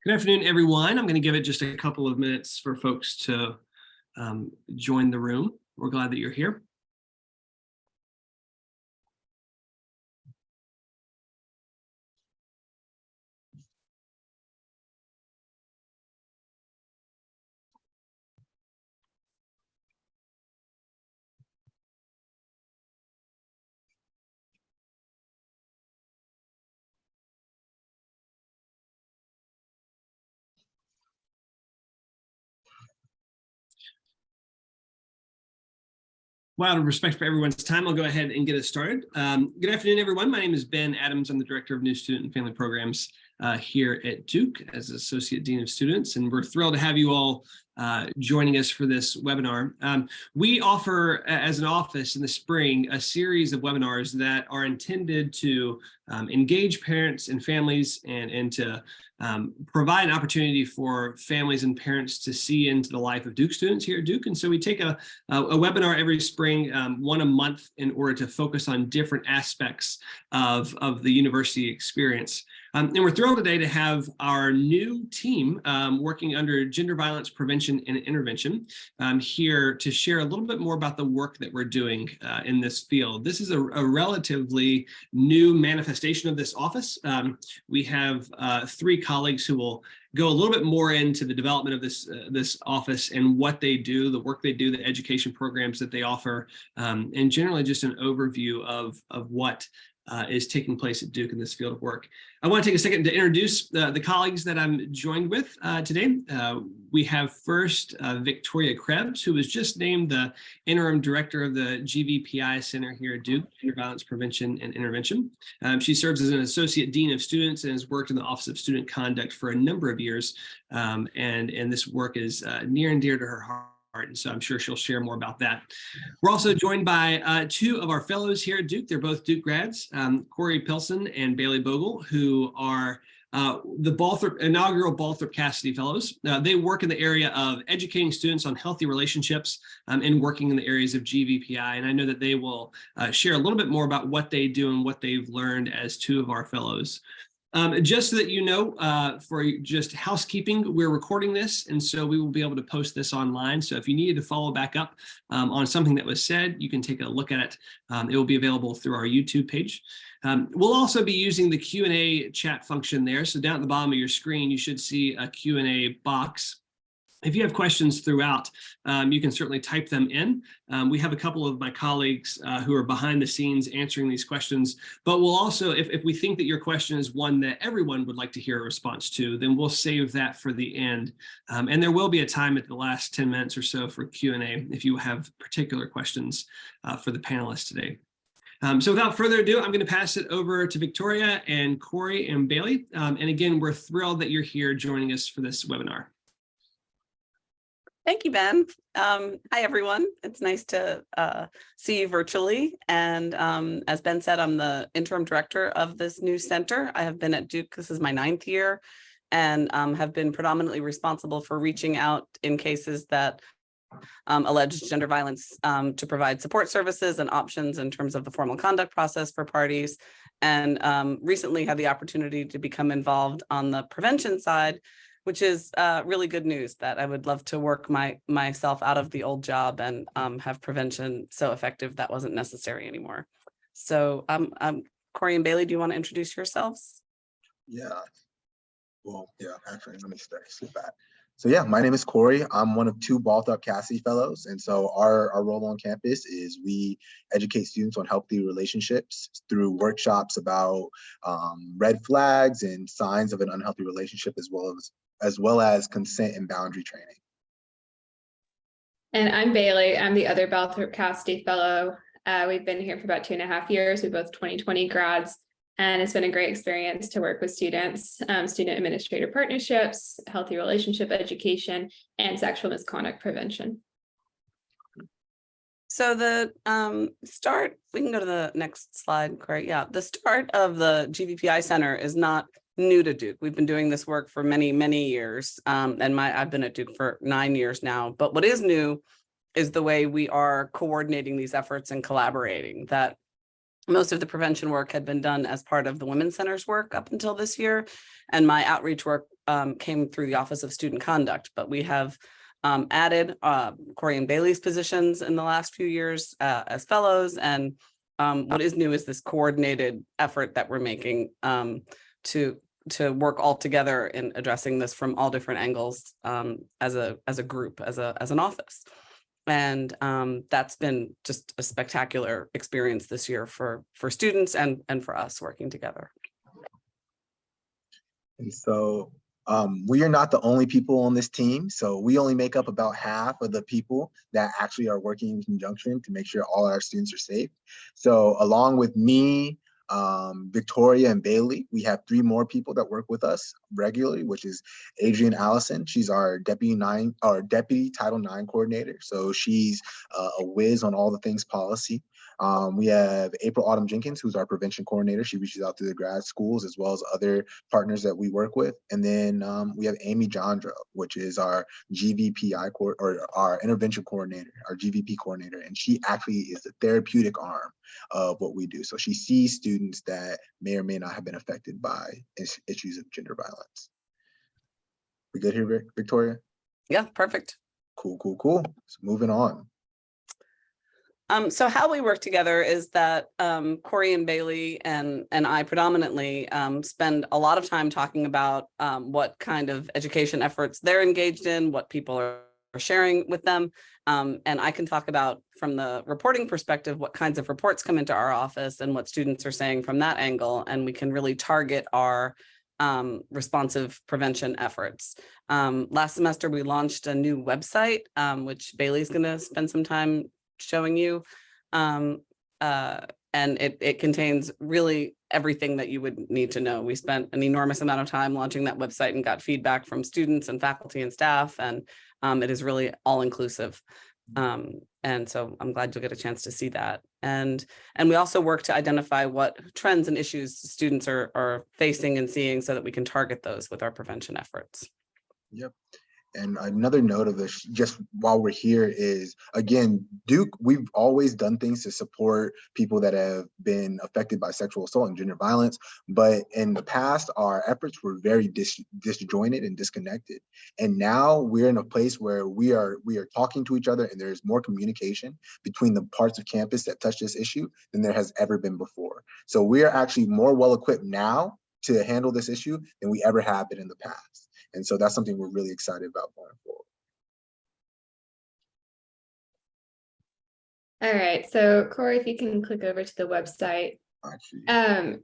Good afternoon, everyone. I'm going to give it just a couple of minutes for folks to join the room. We're glad that you're here. Well, out of respect for everyone's time, I'll go ahead and get us started. Good afternoon, everyone. My name is Ben Adams. I'm the Director of New Student and Family Programs here at Duke as Associate Dean of Students, and we're thrilled to have you all joining us for this webinar. We offer, as an office in the spring, a series of webinars that are intended to engage parents and families and to provide an opportunity for families and parents to see into the life of Duke students here at Duke. And so we take a webinar every spring, one a month, in order to focus on different aspects of the university experience. And we're thrilled today to have our new team working under Gender Violence Prevention and Intervention here to share a little bit more about the work that we're doing in this field. This is a relatively new manifestation of this office. We have three colleagues who will go a little bit more into the development of this office and what they do, the work they do, the education programs that they offer, and generally just an overview of what is taking place at Duke in this field of work. I want to take a second to introduce the colleagues that I'm joined with today. We have first Victoria Krebs, who was just named the Interim Director of the GVPI Center here at Duke, Gender Violence Prevention and Intervention. She serves as an Associate Dean of Students and has worked in the Office of Student Conduct for a number of years, and this work is near and dear to her heart. And so I'm sure she'll share more about that. We're also joined by two of our fellows here at Duke. They're both Duke grads, Corey Pilson and Bailey Bogle, who are the inaugural Balthrop Cassidy Fellows. They work in the area of educating students on healthy relationships and working in the areas of GVPI. And I know that they will share a little bit more about what they do and what they've learned as two of our fellows. Just so that you know, for just housekeeping, we're recording this, and so we will be able to post this online. So if you needed to follow back up on something that was said, you can take a look at it. It will be available through our YouTube page. We'll also be using the Q&A chat function there. So down at the bottom of your screen, you should see a Q&A box. If you have questions throughout, you can certainly type them in. We have a couple of my colleagues who are behind the scenes answering these questions, but we'll also, if we think that your question is one that everyone would like to hear a response to, then we'll save that for the end. And there will be a time at the last 10 minutes or so for Q&A if you have particular questions for the panelists today. So without further ado, I'm going to pass it over to Victoria and Corey and Bailey. And again, we're thrilled that you're here joining us for this webinar. Thank you, Ben. Hi, everyone. It's nice to see you virtually. And as Ben said, I'm the interim director of this new center. I have been at Duke, this is my 9th year, and have been predominantly responsible for reaching out in cases that allege gender violence to provide support services and options in terms of the formal conduct process for parties. And recently had the opportunity to become involved on the prevention side, which is really good news, that I would love to work myself out of the old job and have prevention so effective that wasn't necessary anymore. So Corey and Bailey, do you want to introduce yourselves? Yeah, well, yeah, actually, let me slip back. So yeah, my name is Corey. I'm one of 2 Balthrop Cassidy Fellows. And so our role on campus is we educate students on healthy relationships through workshops about red flags and signs of an unhealthy relationship, as well as consent and boundary training. And I'm Bailey. I'm the other Balthrop Cassidy Fellow. We've been here for about 2.5 years. We're both 2020 grads, and it's been a great experience to work with students, student administrator partnerships, healthy relationship education, and sexual misconduct prevention. So the start, we can go to the next slide, Corey. Yeah, the start of the GVPI Center is not new to Duke. We've been doing this work for many, many years. And I've been at Duke for 9 years now. But what is new is the way we are coordinating these efforts and collaborating. That most of the prevention work had been done as part of the Women's Center's work up until this year. And my outreach work came through the Office of Student Conduct, but we have added Corey and Bailey's positions in the last few years as fellows. And what is new is this coordinated effort that we're making to work all together in addressing this from all different angles as a group, as an office. And that's been just a spectacular experience this year for students and for us working together. And so we are not the only people on this team. So we only make up about half of the people that actually are working in conjunction to make sure all our students are safe. So along with me, Victoria and Bailey, we have 3 more people that work with us regularly, which is Adrienne Allison. She's our deputy Title IX coordinator. So she's a whiz on all the things policy. We have April Autumn Jenkins, who's our prevention coordinator. She reaches out to the grad schools as well as other partners that we work with. And then we have Amy Jandro, which is our GVPI or our intervention coordinator, our GVP coordinator. And she actually is the therapeutic arm of what we do. So she sees students that may or may not have been affected by issues of gender violence. We good here, Victoria? Yeah, perfect. Cool. So moving on. So how we work together is that Corey and Bailey and I predominantly spend a lot of time talking about what kind of education efforts they're engaged in, what people are sharing with them. And I can talk about from the reporting perspective, what kinds of reports come into our office and what students are saying from that angle. And we can really target our responsive prevention efforts. Last semester, we launched a new website, which Bailey's going to spend some time showing you. And it contains really everything that you would need to know. We spent an enormous amount of time launching that website and got feedback from students and faculty and staff, and it is really all inclusive. And so I'm glad you'll get a chance to see that. And we also work to identify what trends and issues students are facing and seeing so that we can target those with our prevention efforts. Yep. And another note of this, just while we're here, is again, Duke, we've always done things to support people that have been affected by sexual assault and gender violence. But in the past, our efforts were very disjointed and disconnected. And now we're in a place where we are talking to each other, and there's more communication between the parts of campus that touch this issue than there has ever been before. So we are actually more well equipped now to handle this issue than we ever have been in the past. And so that's something we're really excited about going forward. All right, so Corey, if you can click over to the website. Actually,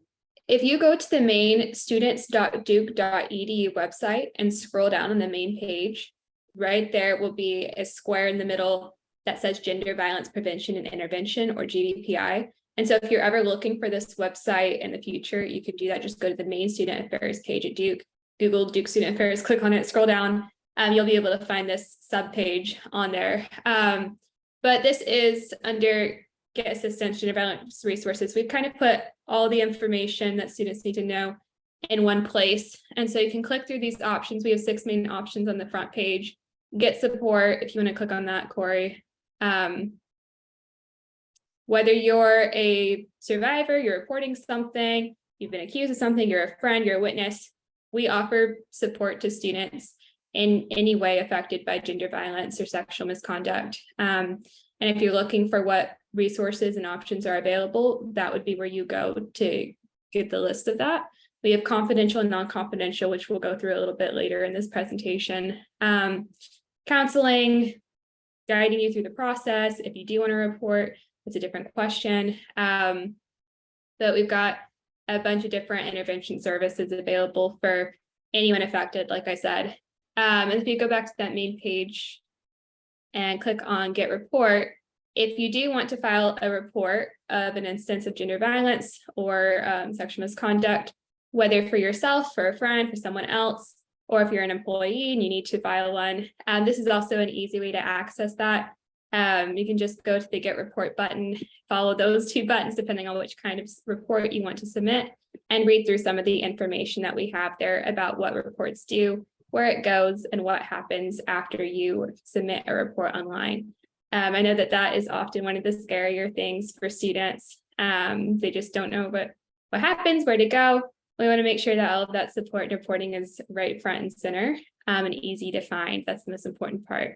If you go to the main students.duke.edu website and scroll down on the main page, right there will be a square in the middle that says Gender Violence Prevention and Intervention, or GVPI. And so if you're ever looking for this website in the future, you could do that. Just go to the main student affairs page at Duke. Google Duke Student Affairs, click on it, scroll down, you'll be able to find this subpage on there. But this is under Get Assistance, Gender Violence Resources. We've kind of put all the information that students need to know in one place. And so you can click through these options. We have 6 main options on the front page. Get support, if you want to click on that, Corey. Whether you're a survivor, you're reporting something, you've been accused of something, you're a friend, you're a witness, we offer support to students in any way affected by gender violence or sexual misconduct. And if you're looking for what resources and options are available, that would be where you go to get the list of that. We have confidential and non-confidential, which we'll go through a little bit later in this presentation. Counseling, guiding you through the process. If you do want to report, it's a different question. But we've got a bunch of different intervention services available for anyone affected, like I said. And if you go back to that main page and click on Get Report, if you do want to file a report of an instance of gender violence or sexual misconduct, whether for yourself, for a friend, for someone else, or if you're an employee and you need to file one, this is also an easy way to access that. You can just go to the Get Report button, follow those 2 buttons, depending on which kind of report you want to submit, and read through some of the information that we have there about what reports do, where it goes, and what happens after you submit a report online. I know that is often one of the scarier things for students. They just don't know what happens, where to go. We want to make sure that all of that support and reporting is right front and center and easy to find. That's the most important part.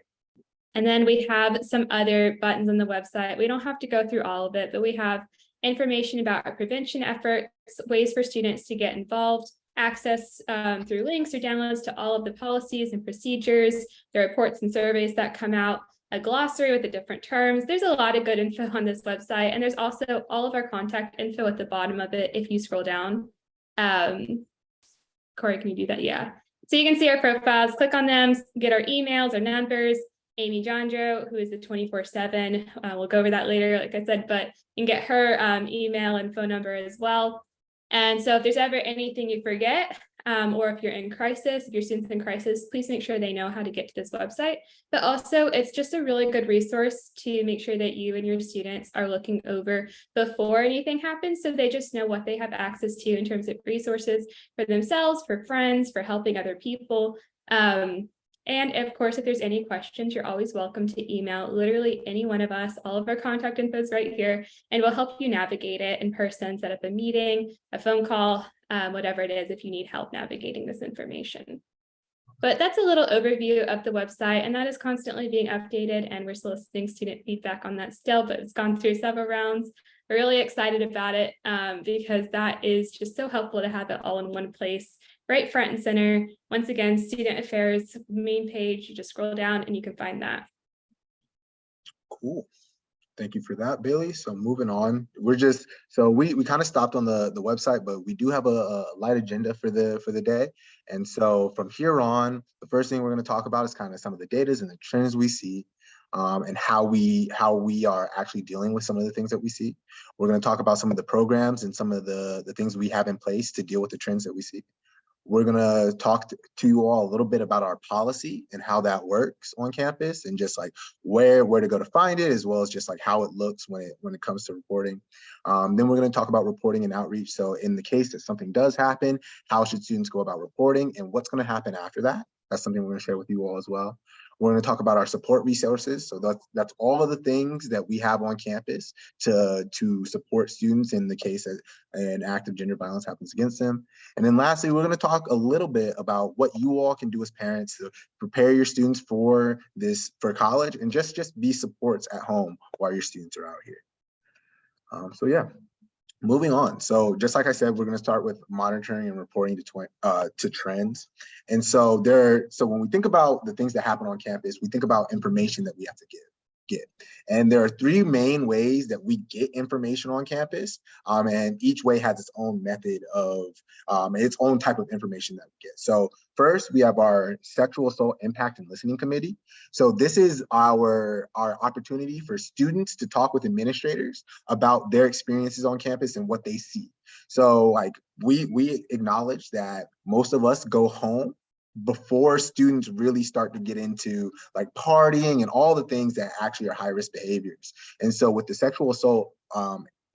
And then we have some other buttons on the website. We don't have to go through all of it, but we have information about our prevention efforts, ways for students to get involved, access through links or downloads to all of the policies and procedures, the reports and surveys that come out, a glossary with the different terms. There's a lot of good info on this website. And there's also all of our contact info at the bottom of it if you scroll down. Corey, can you do that? Yeah. So you can see our profiles, click on them, get our emails, our numbers. Amy Jandro, who is the 24/7. We'll go over that later, like I said, but you can get her email and phone number as well. And so if there's ever anything you forget, or if you're in crisis, if your student's in crisis, please make sure they know how to get to this website. But also, it's just a really good resource to make sure that you and your students are looking over before anything happens, so they just know what they have access to in terms of resources for themselves, for friends, for helping other people. And of course, if there's any questions, you're always welcome to email literally any one of us. All of our contact info is right here, and we'll help you navigate it in person, set up a meeting, a phone call, whatever it is, if you need help navigating this information. But that's a little overview of the website, and that is constantly being updated, and we're soliciting student feedback on that still, but it's gone through several rounds. We're really excited about it because that is just so helpful to have it all in one place, right front and center. Once again, Student Affairs main page, you just scroll down and you can find that. Cool. Thank you for that, Bailey. So moving on, we kind of stopped on the website, but we do have a light agenda for the day. And so from here on, the first thing we're going to talk about is kind of some of the data and the trends we see, and how we are actually dealing with some of the things that we see. We're going to talk about some of the programs and some of the things we have in place to deal with the trends that we see. We're going to talk to you all a little bit about our policy and how that works on campus, and just like where to go to find it, as well as just like how it looks when it comes to reporting. Then we're going to talk about reporting and outreach. So in the case that something does happen, how should students go about reporting, and what's going to happen after that? That's something we're going to share with you all as well. We're going to talk about our support resources. So that's all of the things that we have on campus to support students in the case that an act of gender violence happens against them. And then lastly, we're going to talk a little bit about what you all can do as parents to prepare your students for college, and just be supports at home while your students are out here. So yeah. Moving on. So just like I said, we're going to start with monitoring and reporting to trends. And so when we think about the things that happen on campus, we think about information that we have to get. And there are three main ways that we get information on campus. And each way has its own method of its own type of information that we get. So first, we have our Sexual Assault Impact and Listening Committee. So this is our opportunity for students to talk with administrators about their experiences on campus and what they see. So like we acknowledge that most of us go home before students really start to get into like partying and all the things that actually are high-risk behaviors. And so with the Sexual Assault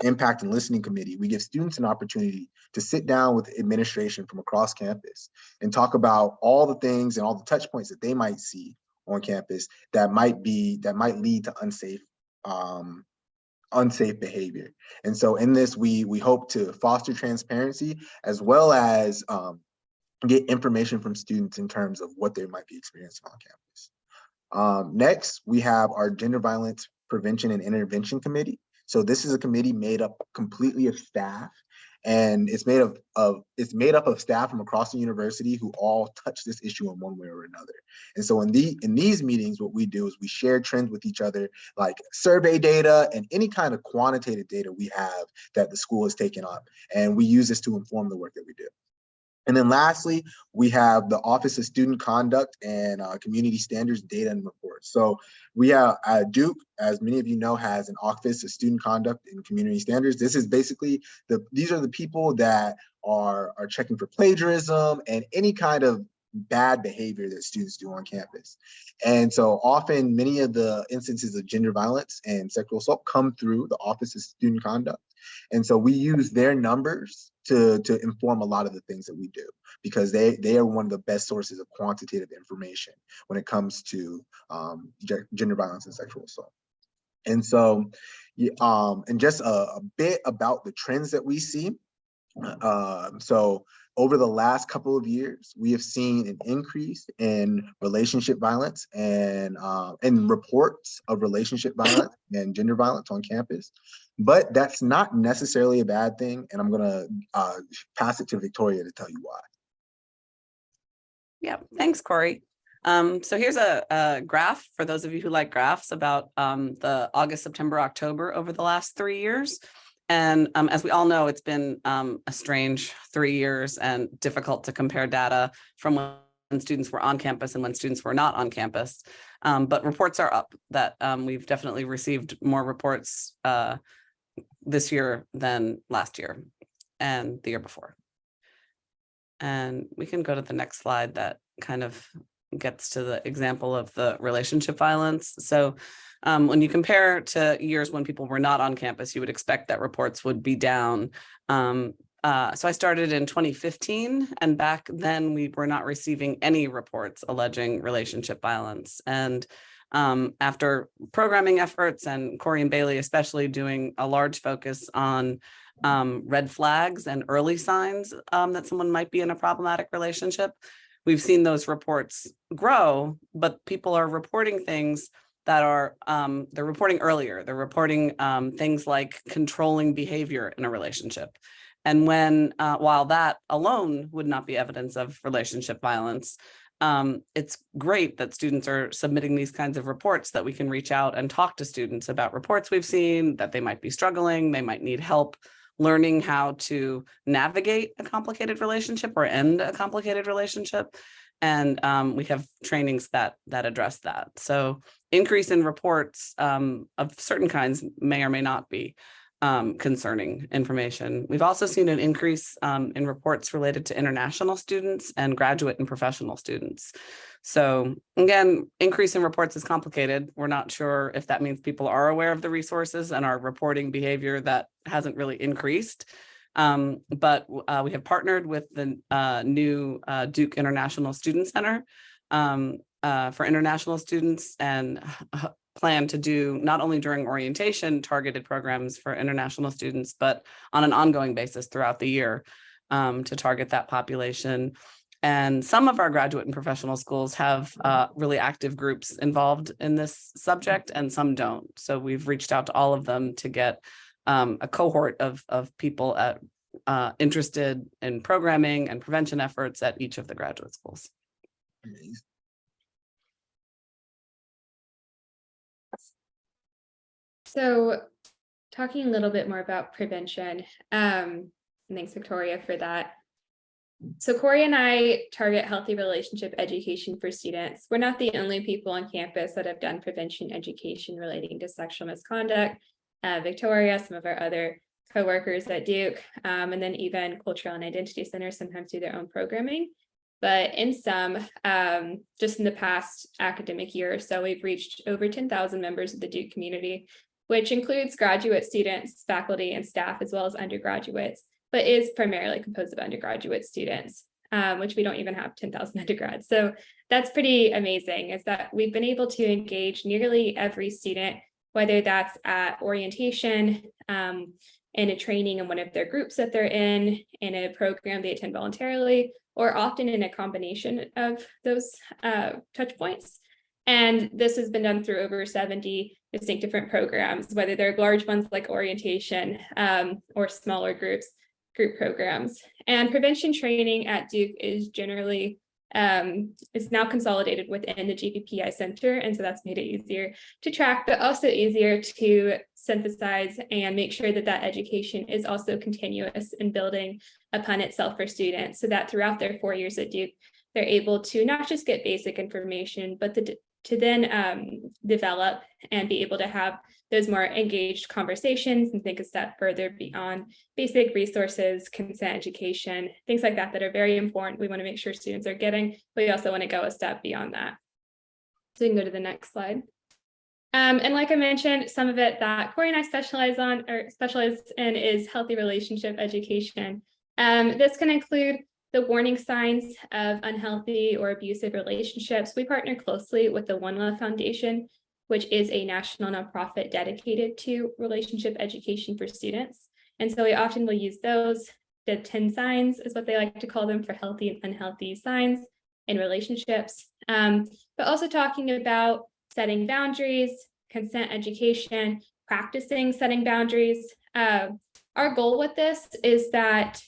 Impact and Listening Committee, we give students an opportunity to sit down with administration from across campus and talk about all the things and all the touch points that they might see on campus that might lead to unsafe behavior. And so in this, we hope to foster transparency, as well as get information from students in terms of what they might be experiencing on campus. Next, we have our Gender Violence Prevention and Intervention Committee. So this is a committee made up completely of staff, and it's made up of staff from across the university who all touch this issue in one way or another. And so in these meetings, what we do is we share trends with each other, like survey data and any kind of quantitative data we have that the school has taken up, and we use this to inform the work that we do. And then lastly, we have the Office of Student Conduct and Community Standards Data and Reports. So we have Duke, as many of you know, has an Office of Student Conduct and Community Standards. This is basically these are the people that are checking for plagiarism and any kind of bad behavior that students do on campus. And so often many of the instances of gender violence and sexual assault come through the Office of Student Conduct. And so we use their numbers to inform a lot of the things that we do, because they are one of the best sources of quantitative information when it comes to gender violence and sexual assault. And so, and just a bit about the trends that we see. So over the last couple of years, we have seen an increase in relationship violence and in reports of relationship violence and gender violence on campus. But that's not necessarily a bad thing. And I'm gonna pass it to Victoria to tell you why. Yeah, thanks, Corey. So here's a graph for those of you who like graphs about the August, September, October over the last 3 years. And as we all know, it's been a strange 3 years and difficult to compare data from when students were on campus and when students were not on campus. But reports are up that we've definitely received more reports this year than last year and the year before. And we can go to the next slide that kind of gets to the example of the relationship violence. So when you compare to years when people were not on campus, you would expect that reports would be down. So I started in 2015, and back then we were not receiving any reports alleging relationship violence. And after programming efforts and Corey and Bailey especially doing a large focus on red flags and early signs that someone might be in a problematic relationship, we've seen those reports grow, but people are reporting things that are, they're reporting earlier. They're reporting things like controlling behavior in a relationship. And when, while that alone would not be evidence of relationship violence, it's great that students are submitting these kinds of reports, that we can reach out and talk to students about reports we've seen, that they might be struggling, they might need help learning how to navigate a complicated relationship or end a complicated relationship. And we have trainings that address that. So increase in reports of certain kinds may or may not be concerning information. We've also seen an increase in reports related to international students and graduate and professional students. So again, increase in reports is complicated. We're not sure if that means people are aware of the resources and are reporting behavior that hasn't really increased. But we have partnered with the new Duke International Student Center for international students, and plan to do not only during orientation targeted programs for international students, but on an ongoing basis throughout the year to target that population. And some of our graduate and professional schools have really active groups involved in this subject, and some don't. So we've reached out to all of them to get a cohort of people interested in programming and prevention efforts at each of the graduate schools. Amazing. So talking a little bit more about prevention, thanks Victoria for that. So Corey and I target healthy relationship education for students. We're not the only people on campus that have done prevention education relating to sexual misconduct. Victoria, some of our other co-workers at Duke, and then even Cultural and Identity Centers sometimes do their own programming. But in some, just in the past academic year or so, we've reached over 10,000 members of the Duke community, which includes graduate students, faculty, and staff, as well as undergraduates, but is primarily composed of undergraduate students, which we don't even have 10,000 undergrads. So that's pretty amazing, is that we've been able to engage nearly every student, whether that's at orientation, in a training in one of their groups that they're in a program they attend voluntarily, or often in a combination of those touch points. And this has been done through over 70 distinct different programs, whether they're large ones like orientation or smaller group programs. And prevention training at Duke is generally is now consolidated within the GPPI Center. And so that's made it easier to track, but also easier to synthesize and make sure that that education is also continuous and building upon itself for students, so that throughout their 4 years at Duke, they're able to not just get basic information, but to then develop and be able to have those more engaged conversations and think a step further beyond basic resources, consent education, things like that are very important. We want to make sure students are getting, but we also want to go a step beyond that. So we can go to the next slide. And like I mentioned, some of it that Corey and I specialize in is healthy relationship education. This can include the warning signs of unhealthy or abusive relationships. We partner closely with the One Love Foundation, which is a national nonprofit dedicated to relationship education for students. And so we often will use those. the 10 signs is what they like to call them for healthy and unhealthy signs in relationships. But also talking about setting boundaries, consent education, practicing setting boundaries. Our goal with this is that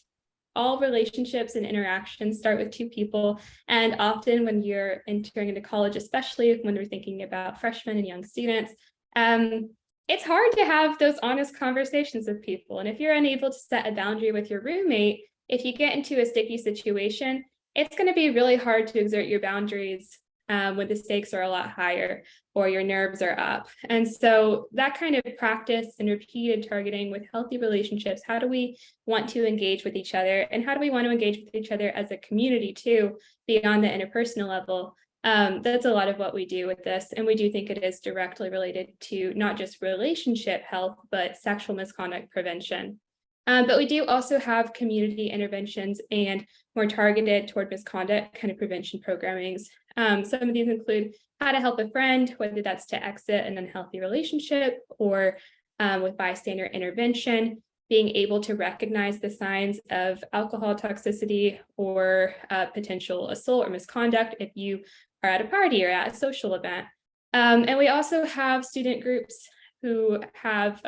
all relationships and interactions start with two people. And often when you're entering into college, especially when we're thinking about freshmen and young students, it's hard to have those honest conversations with people. And if you're unable to set a boundary with your roommate, if you get into a sticky situation, it's going to be really hard to exert your boundaries when the stakes are a lot higher or your nerves are up. And so that kind of practice and repeated targeting with healthy relationships, how do we want to engage with each other? And how do we want to engage with each other as a community too, beyond the interpersonal level? That's a lot of what we do with this. And we do think it is directly related to not just relationship health, but sexual misconduct prevention. But we do also have community interventions and more targeted toward misconduct kind of prevention programmings. Some of these include how to help a friend, whether that's to exit an unhealthy relationship or with bystander intervention, being able to recognize the signs of alcohol toxicity or potential assault or misconduct if you are at a party or at a social event. And we also have student groups who have,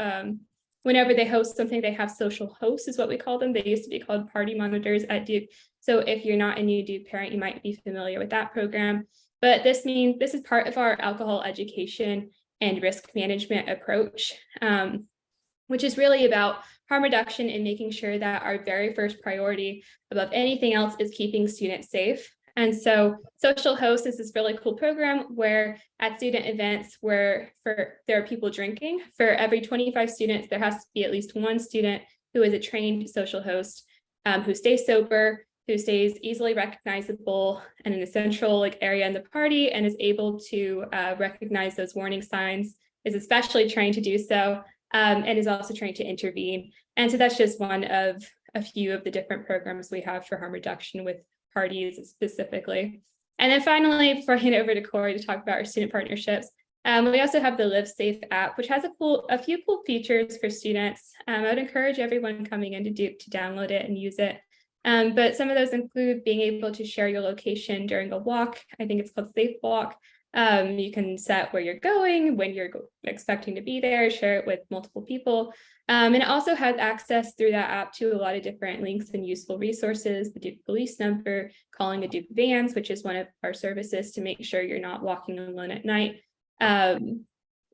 whenever they host something, they have social hosts is what we call them. They used to be called party monitors at Duke. So if you're not a new Duke parent, you might be familiar with that program. But this means this is part of our alcohol education and risk management approach, which is really about harm reduction and making sure that our very first priority above anything else is keeping students safe. And so Social Host is this really cool program where at student events where there are people drinking, for every 25 students, there has to be at least one student who is a trained social host, who stays sober, who stays easily recognizable and in a central area in the party and is able to recognize those warning signs, is especially trained to do so, and is also trained to intervene. And so that's just one of a few of the different programs we have for harm reduction with parties specifically. And then finally, before I hand it over to Corey to talk about our student partnerships, we also have the Live Safe app, which has a few cool features for students. I would encourage everyone coming into Duke to download it and use it. But some of those include being able to share your location during a walk. I think it's called Safe Walk. You can set where you're going, when you're expecting to be there, share it with multiple people. And it also has access through that app to a lot of different links and useful resources, the Duke police number, calling a Duke Vans, which is one of our services to make sure you're not walking alone at night, and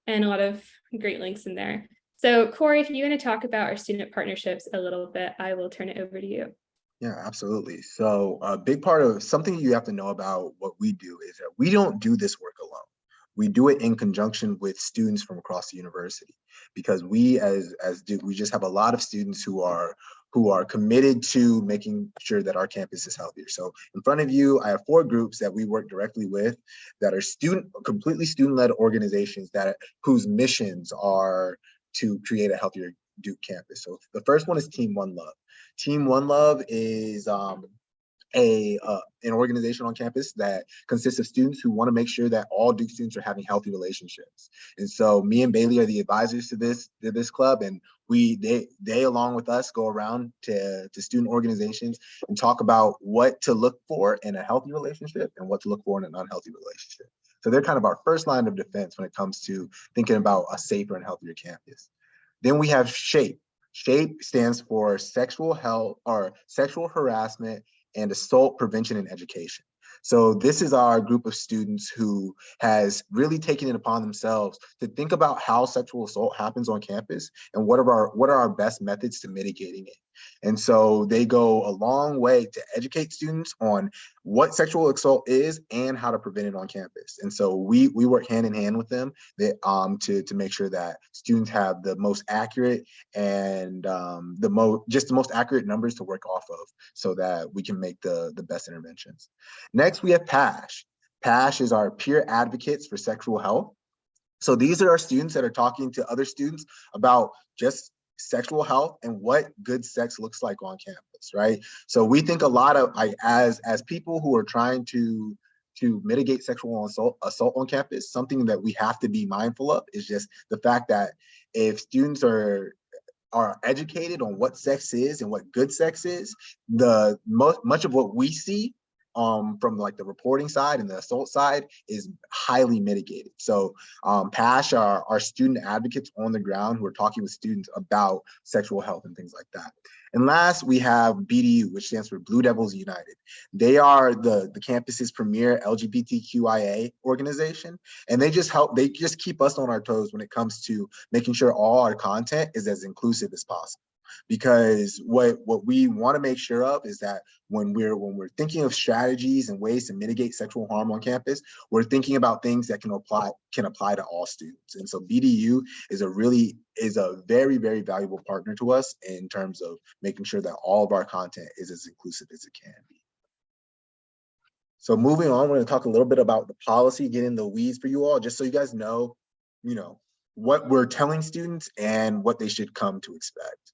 a lot of great links in there. So Corey, if you're going to talk about our student partnerships a little bit, I will turn it over to you. Yeah, absolutely. So a big part of something you have to know about what we do is that we don't do this work alone. We do it in conjunction with students from across the university, because we as Duke, we just have a lot of students who are committed to making sure that our campus is healthier. So in front of you, I have 4 groups that we work directly with that are completely student-led organizations whose missions are to create a healthier Duke campus. So the first one is Team One Love. Team One Love is an organization on campus that consists of students who want to make sure that all Duke students are having healthy relationships. And so me and Bailey are the advisors to this club, and they along with us go around to student organizations and talk about what to look for in a healthy relationship and what to look for in an unhealthy relationship. So they're kind of our first line of defense when it comes to thinking about a safer and healthier campus. Then we have SHAPE. SHAPE stands for Sexual Health or Sexual Harassment and Assault Prevention and Education. So this is our group of students who has really taken it upon themselves to think about how sexual assault happens on campus and what are our best methods to mitigating it. And so they go a long way to educate students on what sexual assault is and how to prevent it on campus. And so we work hand in hand with them to make sure that students have the most accurate and the most accurate numbers to work off of so that we can make the best interventions. Next, we have PASH. PASH is our peer advocates for sexual health. So these are our students that are talking to other students about just sexual health and what good sex looks like on campus, right? So we think a lot of, as people who are trying to mitigate sexual assault on campus, something that we have to be mindful of is just the fact that if students are are educated on what sex is and what good sex is, much of what we see from like the reporting side and the assault side is highly mitigated. So PASH are student advocates on the ground who are talking with students about sexual health and things like that. And last, we have BDU, which stands for Blue Devils United. They are the campus's premier LGBTQIA organization, and they just keep us on our toes when it comes to making sure all our content is as inclusive as possible. Because what we want to make sure of is that when we're thinking of strategies and ways to mitigate sexual harm on campus, we're thinking about things that can apply to all students. And so BDU is a very, very valuable partner to us in terms of making sure that all of our content is as inclusive as it can be. So moving on, we're going to talk a little bit about the policy, get in the weeds for you all, just so you guys know, what we're telling students and what they should come to expect.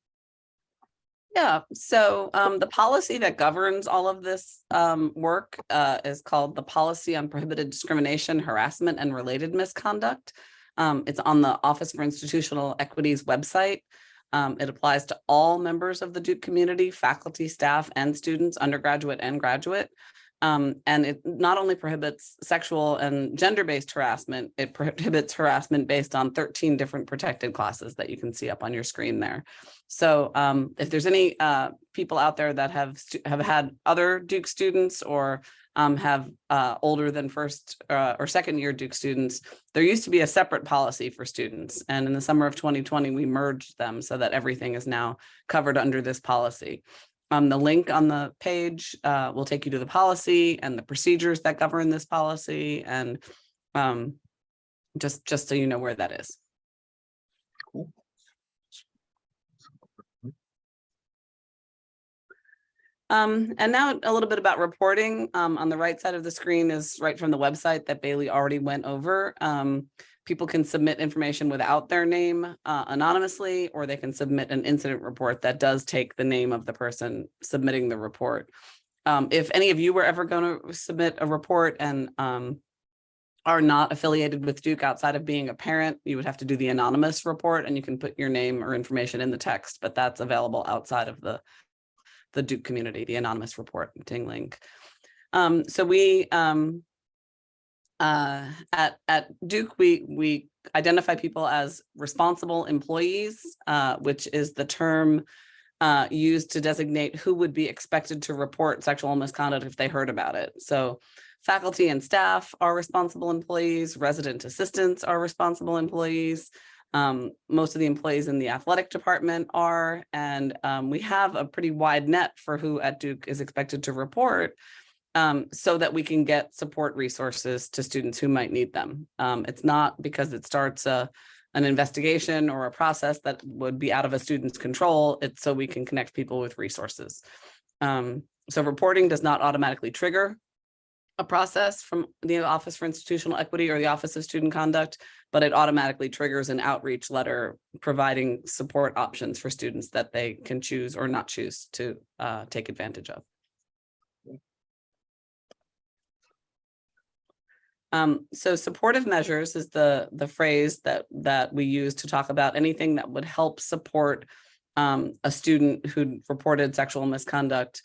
Yeah, so the policy that governs all of this work is called the Policy on Prohibited Discrimination, Harassment, and Related Misconduct. It's on the Office for Institutional Equity's website. It applies to all members of the Duke community, faculty, staff, and students, undergraduate and graduate. And it not only prohibits sexual and gender-based harassment, it prohibits harassment based on 13 different protected classes that you can see up on your screen there. So if there's any people out there that have had other Duke students or have older than first or second year Duke students, there used to be a separate policy for students. And in the summer of 2020, we merged them so that everything is now covered under this policy. The link on the page will take you to the policy and the procedures that govern this policy, and just so you know where that is. Cool. And now a little bit about reporting. On the right side of the screen is right from the website that Bailey already went over. People can submit information without their name anonymously, or they can submit an incident report that does take the name of the person submitting the report. If any of you were ever going to submit a report and are not affiliated with Duke outside of being a parent, you would have to do the anonymous report, and you can put your name or information in the text, but that's available outside of the Duke community, the anonymous reporting link. So we at Duke, we identify people as responsible employees, which is the term used to designate who would be expected to report sexual misconduct if they heard about it. So faculty and staff are responsible employees, resident assistants are responsible employees. Most of the employees in the athletic department are, and we have a pretty wide net for who at Duke is expected to report, so that we can get support resources to students who might need them. It's not because it starts an investigation or a process that would be out of a student's control. It's so we can connect people with resources. So reporting does not automatically trigger a process from the Office for Institutional Equity or the Office of Student Conduct, but it automatically triggers an outreach letter providing support options for students that they can choose or not choose to take advantage of. So supportive measures is the phrase that we use to talk about anything that would help support a student who reported sexual misconduct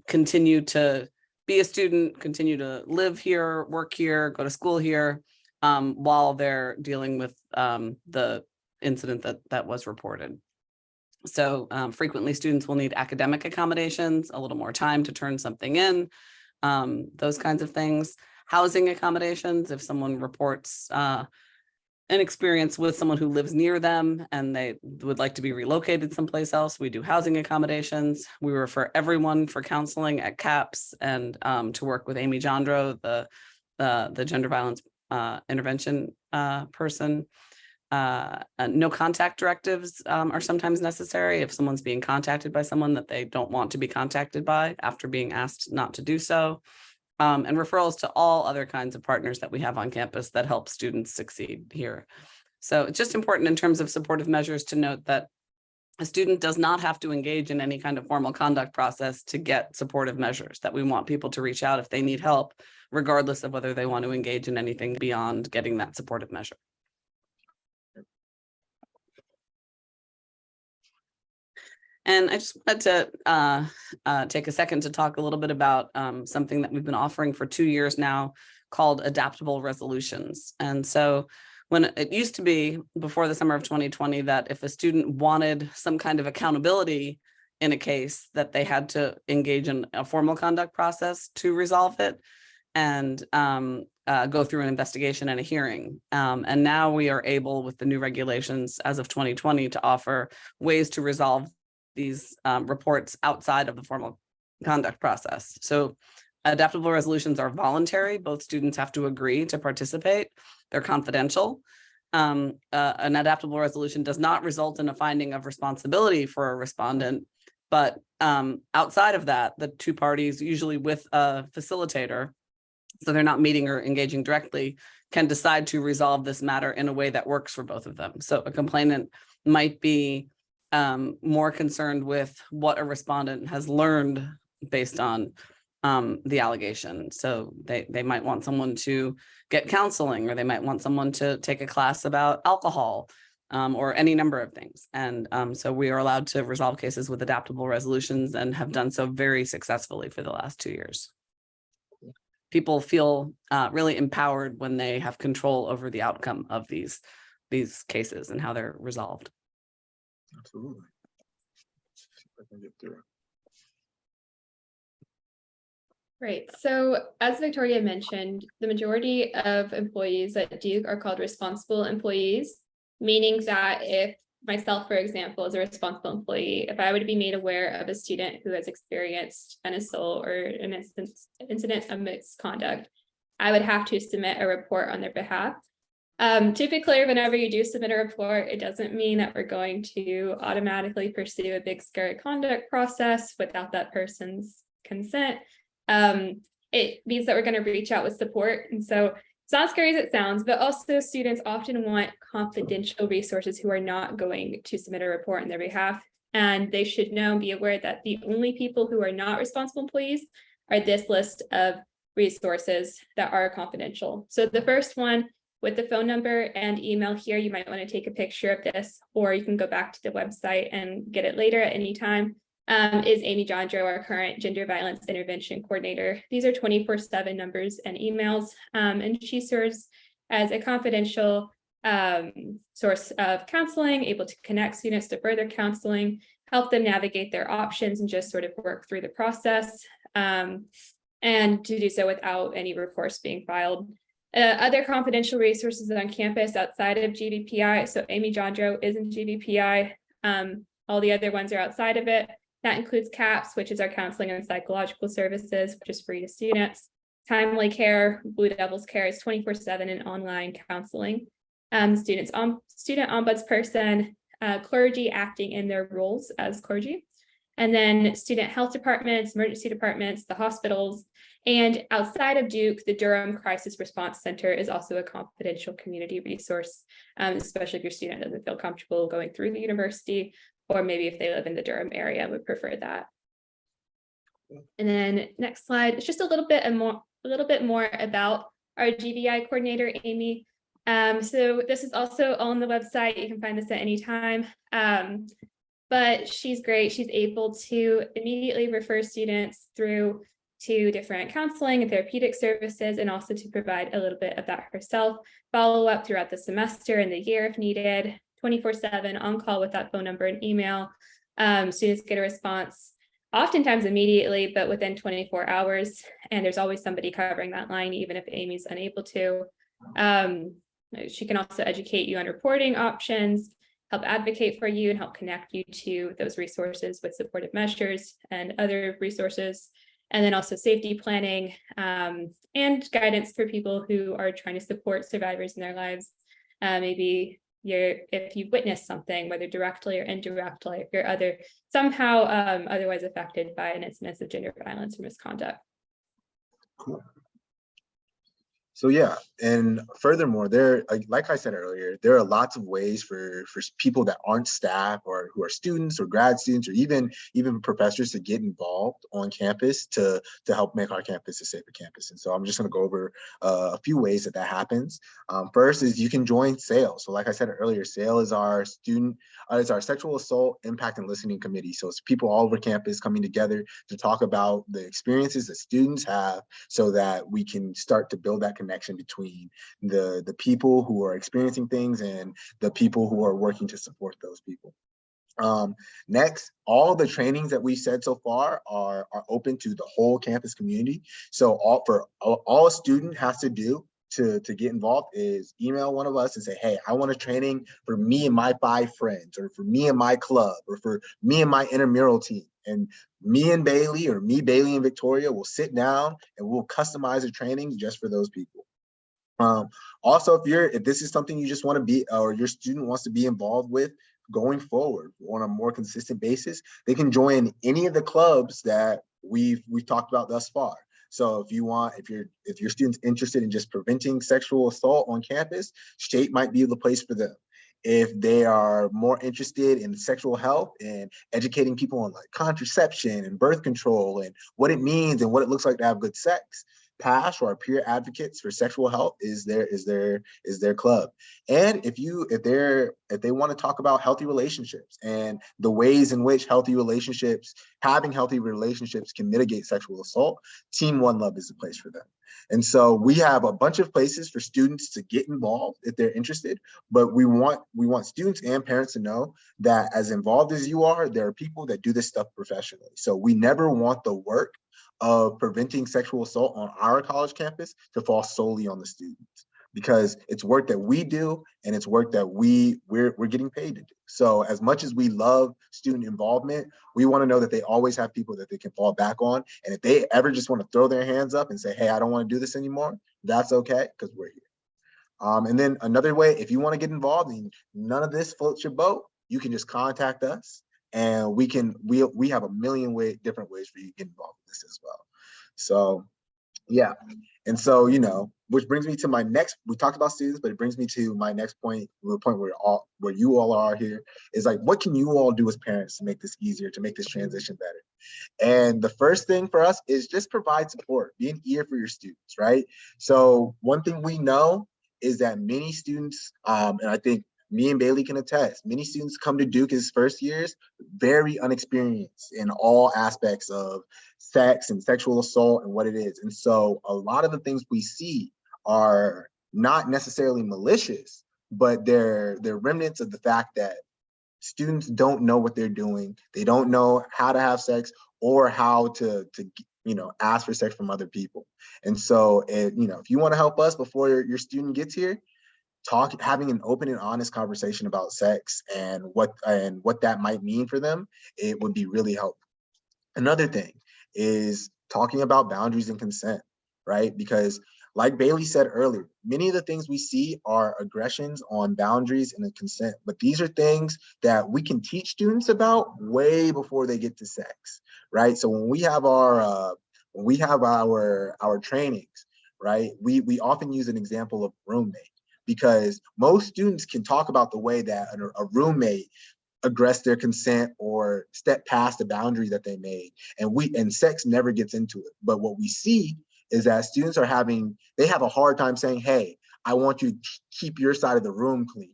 continue to be a student, continue to live here, work here, go to school here, while they're dealing with the incident that was reported. So frequently students will need academic accommodations, a little more time to turn something in, those kinds of things. Housing accommodations, if someone reports an experience with someone who lives near them and they would like to be relocated someplace else, we do housing accommodations. We refer everyone for counseling at CAPS and to work with Amy Jandro, the gender violence intervention person. No contact directives are sometimes necessary if someone's being contacted by someone that they don't want to be contacted by after being asked not to do so. And referrals to all other kinds of partners that we have on campus that help students succeed here. So it's just important in terms of supportive measures to note that a student does not have to engage in any kind of formal conduct process to get supportive measures, that we want people to reach out if they need help, regardless of whether they want to engage in anything beyond getting that supportive measure. And I just wanted to take a second to talk a little bit about something that we've been offering for 2 years now called adaptable resolutions. And so when it used to be before the summer of 2020 that if a student wanted some kind of accountability in a case, that they had to engage in a formal conduct process to resolve it and go through an investigation and a hearing. And now we are able, with the new regulations as of 2020, to offer ways to resolve these reports outside of the formal conduct process. So adaptable resolutions are voluntary. Both students have to agree to participate. They're confidential. An adaptable resolution does not result in a finding of responsibility for a respondent, but outside of that, the two parties, usually with a facilitator, so they're not meeting or engaging directly, can decide to resolve this matter in a way that works for both of them. So a complainant might be more concerned with what a respondent has learned based on the allegation. So they might want someone to get counseling, or they might want someone to take a class about alcohol, or any number of things. And so we are allowed to resolve cases with adaptable resolutions and have done so very successfully for the last 2 years. People feel really empowered when they have control over the outcome of these cases and how they're resolved. Absolutely. See if I can get through. Right. So as Victoria mentioned, the majority of employees at Duke are called responsible employees, meaning that if myself, for example, as a responsible employee, if I were to be made aware of a student who has experienced an assault or an incident of misconduct, I would have to submit a report on their behalf. To be clear, whenever you do submit a report, it doesn't mean that we're going to automatically pursue a big scary conduct process without that person's consent. It means that we're going to reach out with support. And so it's not as scary as it sounds, but also students often want confidential resources who are not going to submit a report on their behalf. And they should know and be aware that the only people who are not responsible employees are this list of resources that are confidential. So the first one, with the phone number and email here, you might want to take a picture of this, or you can go back to the website and get it later at any time, is Amy Jandro, our current gender violence intervention coordinator. These are 24/7 numbers and emails, and she serves as a confidential source of counseling, able to connect students to further counseling, help them navigate their options, and just sort of work through the process, and to do so without any reports being filed. Other confidential resources on campus outside of GVPI. So Amy Jandro is in GVPI. All the other ones are outside of it. That includes CAPS, which is our counseling and psychological services, which is free to students. Timely Care, Blue Devils Care is 24/7 and online counseling. Student ombudsperson, clergy acting in their roles as clergy. And then student health departments, emergency departments, the hospitals, and outside of Duke, the Durham Crisis Response Center is also a confidential community resource, especially if your student doesn't feel comfortable going through the university, or maybe if they live in the Durham area and would prefer that. And then next slide, it's just a little bit more about our GVI coordinator, Amy. So this is also on the website. You can find this at any time. But she's great. She's able to immediately refer students through to different counseling and therapeutic services, and also to provide a little bit of that herself, follow up throughout the semester and the year if needed, 24/7 on call with that phone number and email. Students get a response oftentimes immediately, but within 24 hours. And there's always somebody covering that line, even if Amy's unable to. She can also educate you on reporting options, help advocate for you, and help connect you to those resources with supportive measures and other resources. And then also safety planning and guidance for people who are trying to support survivors in their lives. Maybe if you've witnessed something, whether directly or indirectly, if you're somehow otherwise affected by an incident of gender violence or misconduct. Cool. So yeah, and furthermore, like I said earlier, there are lots of ways for people that aren't staff or who are students or grad students or even professors to get involved on campus to help make our campus a safer campus. And so I'm just going to go over a few ways that happens. First is you can join SAIL. So like I said earlier, SAIL is our sexual assault impact and listening committee. So it's people all over campus coming together to talk about the experiences that students have, so that we can start to build that connection between the people who are experiencing things and the people who are working to support those people. Next, all the trainings that we've said so far are open to the whole campus community. So all a student has to do to get involved is email one of us and say, hey, I want a training for me and my 5 friends, or for me and my club, or for me and my intramural team. And me and Bailey, or me, Bailey, and Victoria will sit down and we'll customize a training just for those people. Also, if this is something you just want to be, or your student wants to be involved with going forward on a more consistent basis, they can join any of the clubs that we've talked about thus far. So if your student's interested in just preventing sexual assault on campus, SHAPE might be the place for them. If they are more interested in sexual health and educating people on like contraception and birth control and what it means and what it looks like to have good sex, PASH, or our peer advocates for sexual health, is their club. And if they want to talk about healthy relationships and the ways in which having healthy relationships can mitigate sexual assault, Team One Love is the place for them. And so we have a bunch of places for students to get involved if they're interested, but we want students and parents to know that as involved as you are, there are people that do this stuff professionally. So we never want the work of preventing sexual assault on our college campus to fall solely on the students, because it's work that we do and it's work that we're getting paid to do. So as much as we love student involvement, we want to know that they always have people that they can fall back on. And if they ever just want to throw their hands up and say, hey, I don't want to do this anymore, that's okay, because we're here. And then another way, if you want to get involved and none of this floats your boat, you can just contact us, and we have a million different ways for you to get involved with this as well. So yeah. And so, which brings me to my next, we talked about students, but it brings me to my next point, the point where you all are here, is like, what can you all do as parents to make this easier, to make this transition better? And the first thing for us is just provide support, be an ear for your students, right? So one thing we know is that many students, and I think me and Bailey can attest, many students come to Duke as first years very unexperienced in all aspects of sex and sexual assault and what it is. And so a lot of the things we see are not necessarily malicious, but they're remnants of the fact that students don't know what they're doing. They don't know how to have sex or how to ask for sex from other people. And so, if you want to help us before your student gets here, having an open and honest conversation about sex and what that might mean for them, it would be really helpful. Another thing is talking about boundaries and consent, right? Because like Bailey said earlier, many of the things we see are aggressions on boundaries and consent, but these are things that we can teach students about way before they get to sex, right? So when we have our trainings, right, we often use an example of roommate, because most students can talk about the way that a roommate aggress their consent or step past the boundary that they made, and sex never gets into it. But what we see is that students they have a hard time saying, hey, I want you to keep your side of the room clean.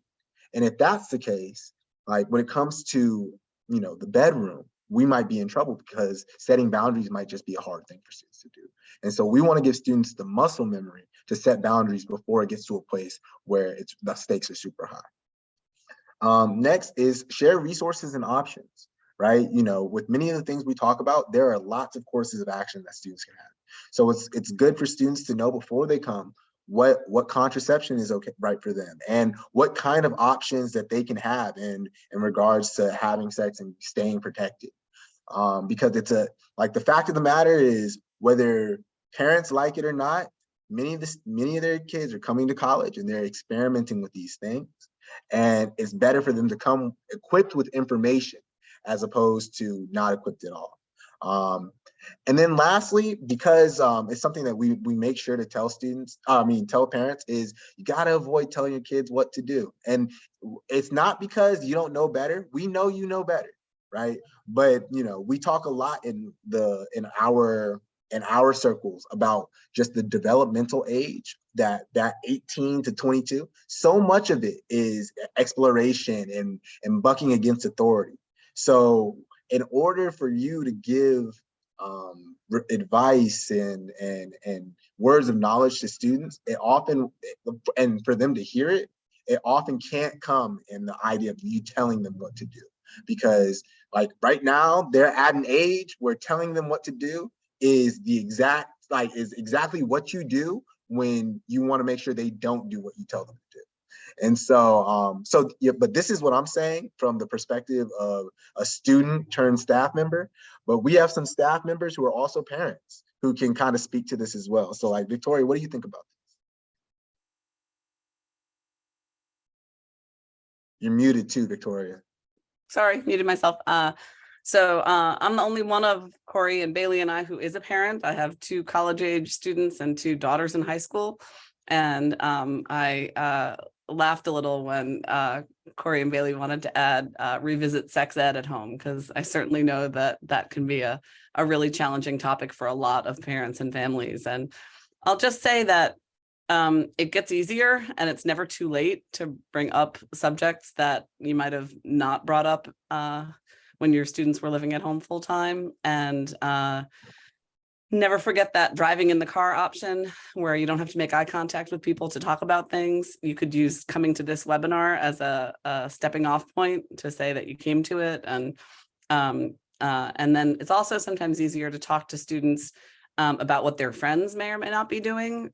And if that's the case, like when it comes to the bedroom, we might be in trouble, because setting boundaries might just be a hard thing for students to do. And so we want to give students the muscle memory to set boundaries before it gets to a place where the stakes are super high. Next is share resources and options, right? With many of the things we talk about, there are lots of courses of action that students can have. So it's good for students to know before they come what contraception is right for them, and what kind of options that they can have in regards to having sex and staying protected. Because the fact of the matter is, whether parents like it or not, many of their kids are coming to college and they're experimenting with these things. And it's better for them to come equipped with information as opposed to not equipped at all. And then lastly, because it's something that we make sure to tell students, tell parents, is you got to avoid telling your kids what to do. And it's not because you don't know better. We know you know better, right? But we talk a lot in our circles about just the developmental age, that 18 to 22. So much of it is exploration and bucking against authority. So in order for you to give advice and words of knowledge to students, it often, and for them to hear it, it often can't come in the idea of you telling them what to do. Because like right now, they're at an age where telling them what to do is exactly what you do when you want to make sure they don't do what you tell them to do. And so, but this is what I'm saying from the perspective of a student turned staff member. But we have some staff members who are also parents who can kind of speak to this as well. So like, Victoria, what do you think about this? You're muted too, Victoria. Sorry, muted myself. So I'm the only one of Corey and Bailey and I who is a parent. I have 2 college-age students and 2 daughters in high school. And I laughed a little when Corey and Bailey wanted to add revisit sex ed at home, because I certainly know that can be a really challenging topic for a lot of parents and families. And I'll just say that it gets easier, and it's never too late to bring up subjects that you might have not brought up when your students were living at home full time. And never forget that driving in the car option, where you don't have to make eye contact with people to talk about things. You could use coming to this webinar as a stepping off point to say that you came to it. And then it's also sometimes easier to talk to students about what their friends may or may not be doing,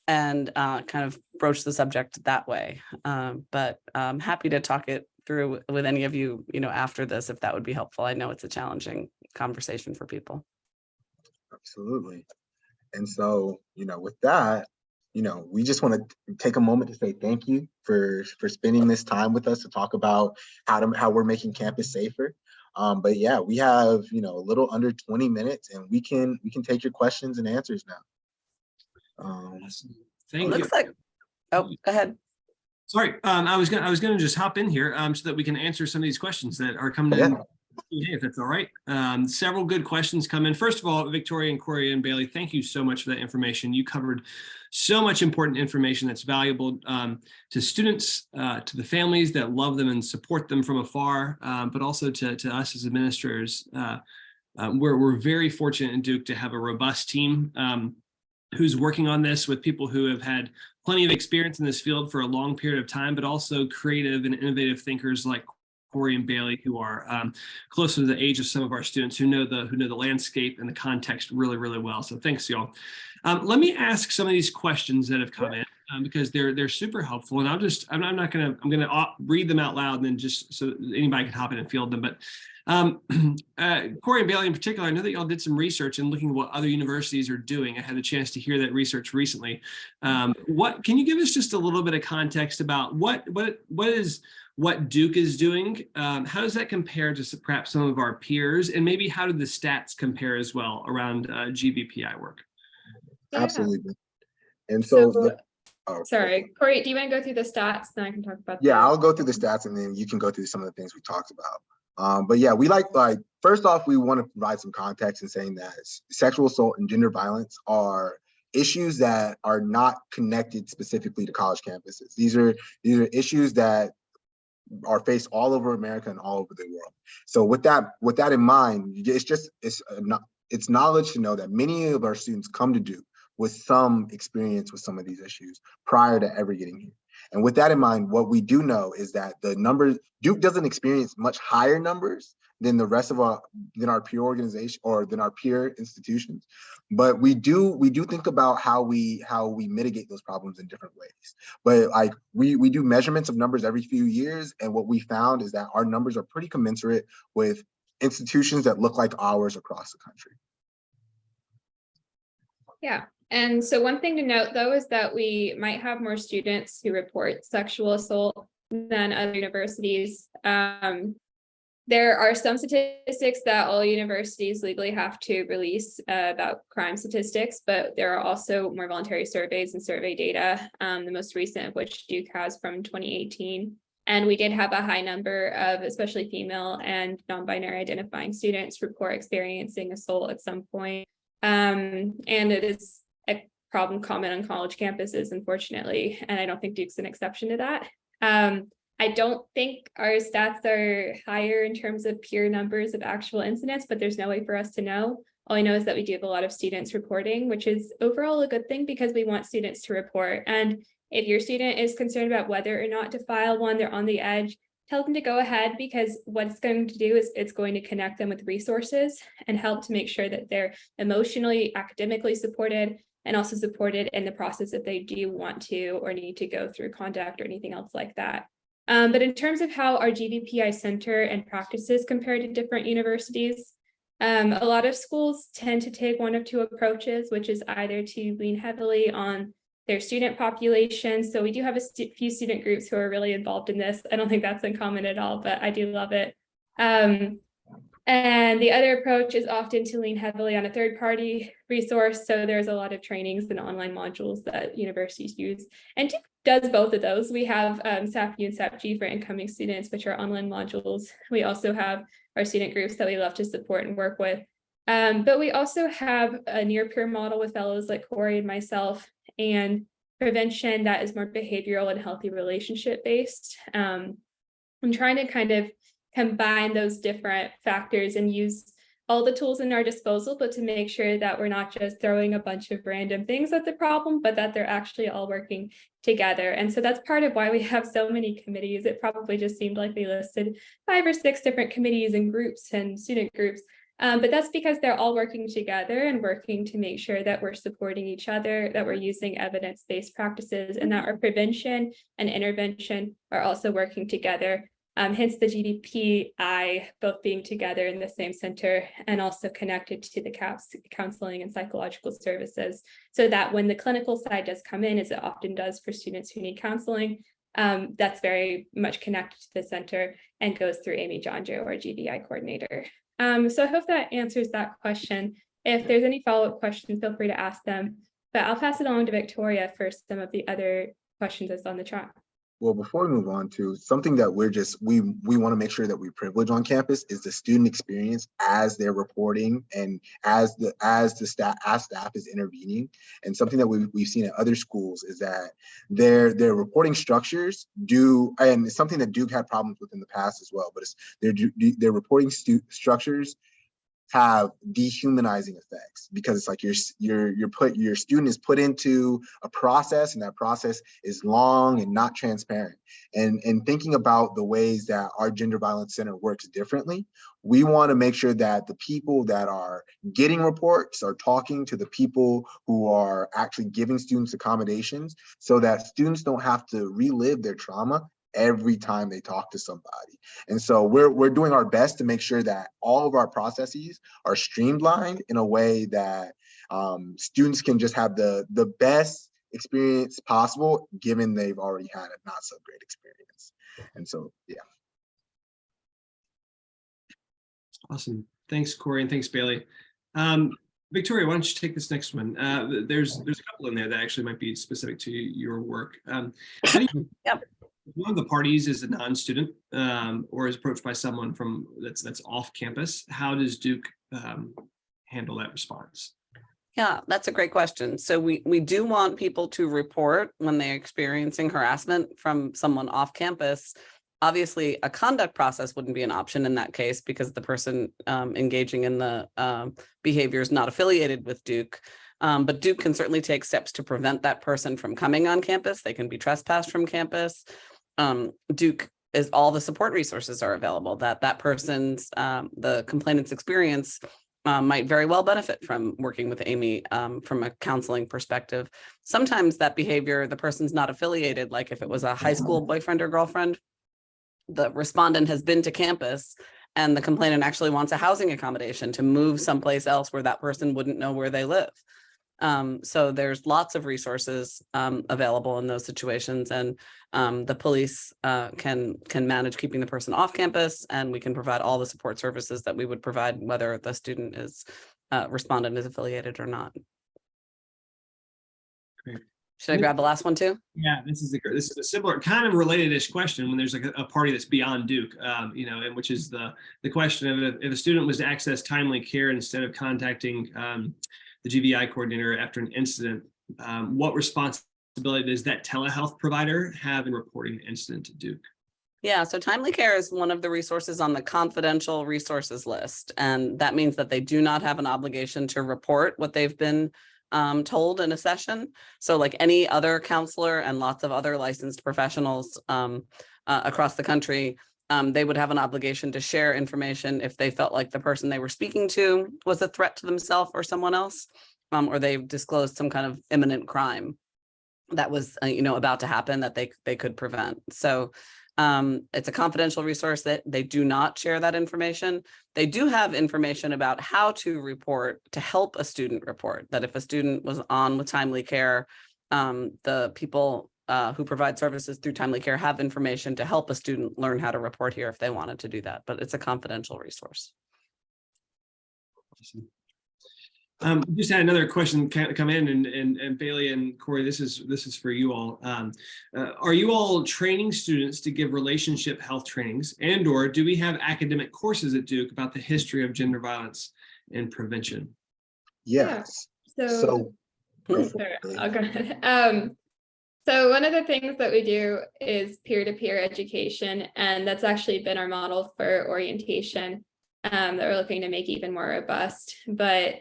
and kind of broach the subject that way. But I'm happy to talk it through with any of you, after this, if that would be helpful. I know it's a challenging conversation for people. Absolutely. And so, with that, we just want to take a moment to say thank you for spending this time with us to talk about how we're making campus safer. But yeah, we have, a little under 20 minutes, and we can take your questions and answers now. Thank you. Looks like, oh, go ahead. Sorry, I was gonna just hop in here so that we can answer some of these questions that are coming in. Hey, if that's all right. Several good questions come in. First of all, Victoria and Corey and Bailey, thank you so much for that information. You covered so much important information that's valuable to students, to the families that love them and support them from afar, but also to us as administrators. We're very fortunate in Duke to have a robust team who's working on this, with people who have had plenty of experience in this field for a long period of time, but also creative and innovative thinkers like Corey and Bailey, who are closer to the age of some of our students, who know the landscape and the context really, really well. So thanks, y'all. Let me ask some of these questions that have come in because they're super helpful. And I'm gonna read them out loud, and then just so anybody can hop in and field them. But Corey and Bailey in particular, I know that y'all did some research and looking at what other universities are doing. I had a chance to hear that research recently. What can you give us just a little bit of context about what Duke is doing? How does that compare to perhaps some of our peers? And maybe how do the stats compare as well around GBPI work? Yeah. Absolutely. And so sorry, Corey, do you want to go through the stats? Then I can talk about I'll go through the stats, and then you can go through some of the things we talked about. But yeah, we like first off, we want to provide some context in saying that sexual assault and gender violence are issues that are not connected specifically to college campuses. These are issues that are faced all over America and all over the world. So with that in mind, it's knowledge to know that many of our students come to Duke with some experience with some of these issues prior to ever getting here. And with that in mind, what we do know is that Duke doesn't experience much higher numbers than the rest of our peer organization or than our peer institutions. But we do think about how we mitigate those problems in different ways. But like we do measurements of numbers every few years, and what we found is that our numbers are pretty commensurate with institutions that look like ours across the country. Yeah. And so one thing to note, though, is that we might have more students who report sexual assault than other universities. There are some statistics that all universities legally have to release about crime statistics, but there are also more voluntary surveys and survey data, the most recent of which Duke has from 2018. And we did have a high number of especially female and non-binary identifying students report experiencing assault at some point. And it is a problem common on college campuses, unfortunately, and I don't think Duke's an exception to that. I don't think our stats are higher in terms of pure numbers of actual incidents, but there's no way for us to know. All I know is that we do have a lot of students reporting, which is overall a good thing because we want students to report. And if your student is concerned about whether or not to file one, they're on the edge, tell them to go ahead, because what it's going to do is it's going to connect them with resources and help to make sure that they're emotionally, academically supported, and also supported in the process if they do want to or need to go through contact or anything else like that. But in terms of how our GBPI center and practices compare to different universities, a lot of schools tend to take one of two approaches, which is either to lean heavily on their student population. So we do have a few student groups who are really involved in this. I don't think that's uncommon at all, but I do love it. And the other approach is often to lean heavily on a third-party resource. So there's a lot of trainings and online modules that universities use. And Duke does both of those. We have SAFU and SAPG for incoming students, which are online modules. We also have our student groups that we love to support and work with. But we also have a near peer model with fellows like Corey and myself, and prevention that is more behavioral and healthy relationship based. I'm trying to kind of combine those different factors and use all the tools in our disposal, but to make sure that we're not just throwing a bunch of random things at the problem, but that they're actually all working together. And so that's part of why we have so many committees. It probably just seemed like we listed 5 or 6 different committees and groups and student groups. But that's because they're all working together and working to make sure that we're supporting each other, that we're using evidence-based practices, and that our prevention and intervention are also working together. Hence the GDPI both being together in the same center and also connected to the CAPS counseling and psychological services, so that when the clinical side does come in, as it often does for students who need counseling, that's very much connected to the center and goes through Amy Jonjo, our GBI coordinator. So I hope that answers that question. If there's any follow-up questions, feel free to ask them, but I'll pass it on to Victoria for some of the other questions that's on the chat. Well, before we move on to something that we want to make sure that we privilege on campus is the student experience as they're reporting and as staff is intervening. And something that we've seen at other schools is that their reporting structures and it's something that Duke had problems with in the past as well, but it's their reporting structures have dehumanizing effects, because it's like your student is put into a process, and that process is long and not transparent. And thinking about the ways that our Gender Violence Center works differently, we want to make sure that the people that are getting reports are talking to the people who are actually giving students accommodations, so that students don't have to relive their trauma every time they talk to somebody. And so we're doing our best to make sure that all of our processes are streamlined in a way that students can just have the best experience possible, given they've already had a not so great experience. And so, yeah. Awesome. Thanks, Corey, and thanks, Bailey. Victoria, why don't you take this next one? There's a couple in there that actually might be specific to your work. Yep. One of the parties is a non-student or is approached by someone from that's off campus. How does Duke handle that response? Yeah, that's a great question. So we do want people to report when they're experiencing harassment from someone off campus. Obviously, a conduct process wouldn't be an option in that case, because the person engaging in the behavior is not affiliated with Duke. But Duke can certainly take steps to prevent that person from coming on campus. They can be trespassed from campus. Duke is all the support resources are available that person's the complainant's experience might very well benefit from working with Amy from a counseling perspective. Sometimes that behavior, the person's not affiliated, like if it was a high school boyfriend or girlfriend, the respondent has been to campus and the complainant actually wants a housing accommodation to move someplace else where that person wouldn't know where they live. So there's lots of resources available in those situations, and the police can manage keeping the person off campus, and we can provide all the support services that we would provide whether the student is respondent is affiliated or not. Great. Should I grab the last one too? Yeah, this is a similar kind of related-ish question when there's like a party that's beyond Duke, you know, and which is the question of if a student was to access timely care instead of contacting the GVI coordinator after an incident, what responsibility does that telehealth provider have in reporting the incident to Duke? Yeah, so Timely Care is one of the resources on the confidential resources list, and that means that they do not have an obligation to report what they've been told in a session. So like any other counselor and lots of other licensed professionals across the country, they would have an obligation to share information if they felt like the person they were speaking to was a threat to themselves or someone else, or they've disclosed some kind of imminent crime that was about to happen that they could prevent. So it's a confidential resource that they do not share that information. They do have information about how to report, to help a student report, that if a student was on with Timely Care, the people who provide services through Timely Care have information to help a student learn how to report here if they wanted to do that, but it's a confidential resource. Just had another question come in, and Bailey and Corey, this is for you all. Are you all training students to give relationship health trainings, and/or do we have academic courses at Duke about the history of gender violence and prevention? Yes. So sorry, I'll go ahead. So one of the things that we do is peer-to-peer education, and that's actually been our model for orientation that we're looking to make even more robust. But